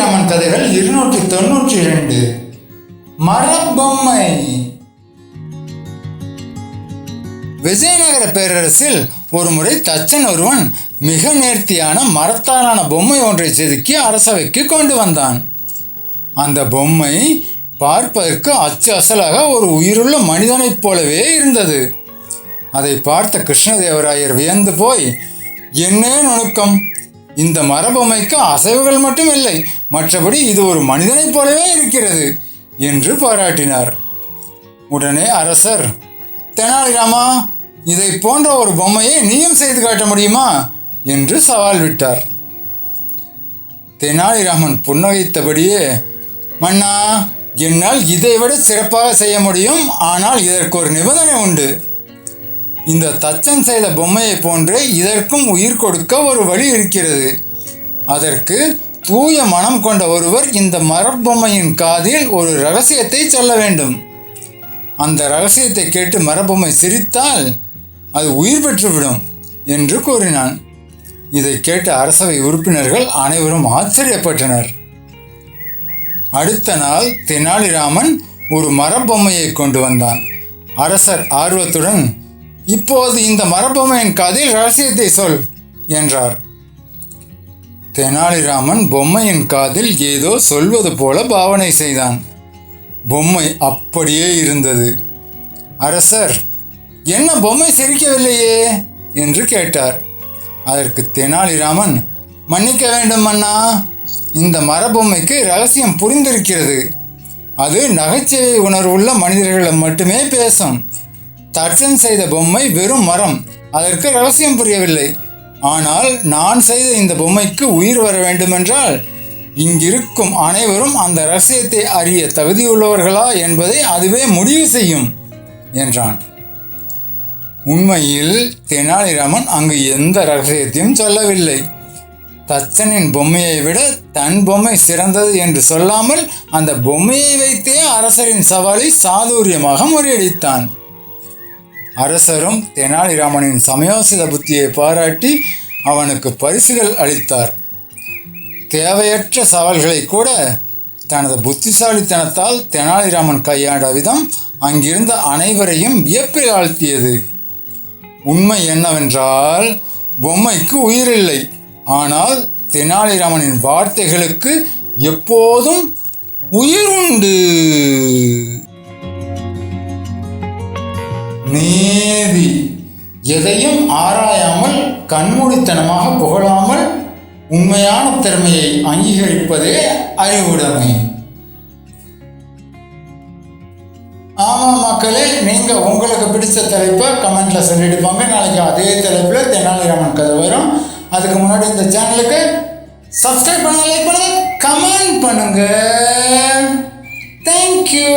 தெனாலிராமன் கதைகள் 292. மரப்பொம்மை. விஜயநகர பேரரசில் ஒரு முறை தச்சன் ஒருவன் மிக நேர்த்தியான மரத்தாலான பொம்மை ஒன்றை செதுக்கி அரசவைக்கு கொண்டு வந்தான். அந்த பொம்மை பார்ப்பதற்கு அச்சு அசலாக ஒரு உயிருள்ள மனிதனைப் போலவே இருந்தது. அதை பார்த்த கிருஷ்ணதேவராயர் வியந்து போய், என்ன நுணுக்கம்! இந்த மரபொம்மைக்கு அசைவுகள் மட்டும் இல்லை, மற்றபடி இது ஒரு மனிதனைப் போலவே இருக்கிறது என்று பாராட்டினார். உடனே அரசர், தெனாலிராமா, இதை போன்ற ஒரு பொம்மையை நீயும் செய்து காட்ட முடியுமா என்று சவால் விட்டார். தெனாலிராமன் புன்னகைத்தபடியே, மன்னா, என்னால் இதைவிட சிறப்பாக செய்ய முடியும். ஆனால் இதற்கு ஒரு நிபந்தனை உண்டு. இந்த தச்சன் செய்த பொம்மையை போன்றே இதற்கும் உயிர் கொடுக்க ஒரு வழி இருக்கிறது. அதற்கு தூய மனம் கொண்ட ஒருவர் இந்த மரப்பொம்மையின் காதில் ஒரு ரகசியத்தை சொல்ல வேண்டும். அந்த ரகசியத்தை கேட்டு மரப்பொம்மை சிரித்தால் அது உயிர் பெற்றுவிடும் என்று கூறினான். இதை கேட்ட அரசவை உறுப்பினர்கள் அனைவரும் ஆச்சரியப்பட்டனர். அடுத்த நாள் தெனாலிராமன் ஒரு மரப்பொம்மையை கொண்டு வந்தான். அரசர் ஆர்வத்துடன், இப்போது இந்த மரப்பொம்மையின் காதில் ரகசியத்தை சொல் என்றார். தெனாலிராமன் பொம்மையின் காதில் ஏதோ சொல்வது போல பாவனை செய்தான். பொம்மை அப்படியே இருந்தது. அரசர், என்ன பொம்மை சிரிக்கவில்லையே என்று கேட்டார். அதற்கு தெனாலிராமன், மன்னிக்க வேண்டும் மன்னா, இந்த மரப்பொம்மைக்கு ரகசியம் புரிந்திருக்கிறது. அது நகைச்சுவை உணர்வுள்ள மனிதர்களிடம் மட்டுமே பேசும். தச்சன் செய்த பொம்மை வெறும் மரம், அதற்கு ரகசியம் புரியவில்லை. ஆனால் நான் செய்த இந்த பொம்மைக்கு உயிர் வர வேண்டுமென்றால் இங்கிருக்கும் அனைவரும் அந்த ரகசியத்தை அறிய தகுதியுள்ளவர்களா என்பதை அதுவே முடிவு செய்யும் என்றான். உண்மையில் தெனாலிராமன் அங்கு எந்த ரகசியத்தையும் சொல்லவில்லை. தச்சனின் பொம்மையை விட தன் பொம்மை சிறந்தது என்று சொல்லாமல் அந்த பொம்மையை வைத்தே அரசரின் சவாலை சாதுரியமாக முறியடித்தான். அரசரும் தெனாலிராமனின் சமயோசித புத்தியை பாராட்டி அவனுக்கு பரிசுகள் அளித்தார். தேவையற்ற சவால்களை கூட தனது புத்திசாலித்தனத்தால் தெனாலிராமன் கையாண்ட விதம் அங்கிருந்த அனைவரையும் வியப்பில் ஆழ்த்தியது. உண்மை என்னவென்றால், பொம்மைக்கு உயிரில்லை. ஆனால் தெனாலிராமனின் வார்த்தைகளுக்கு எப்போதும் உயிர் உண்டு. நீதி. எதையும் ஆராயாமல் கண்மூடித்தனமாக புகழாமல் உண்மையான திறமையை அங்கீகரிப்பதே அறிவுடைமை. ஆமாம் மக்களே, நீங்கள் உங்களுக்கு பிடிச்ச தலைப்பை கமெண்ட்ல சொல்லிடுப்பாங்க. நாளைக்கு அதே தலைப்பில் தெனாலிராமன் கதை வரும். அதுக்கு முன்னாடி இந்த சேனலுக்கு சப்ஸ்கிரைப் பண்ணுங்க, லைக் பண்ணுங்க, கமெண்ட் பண்ணுங்க. தேங்க்யூ.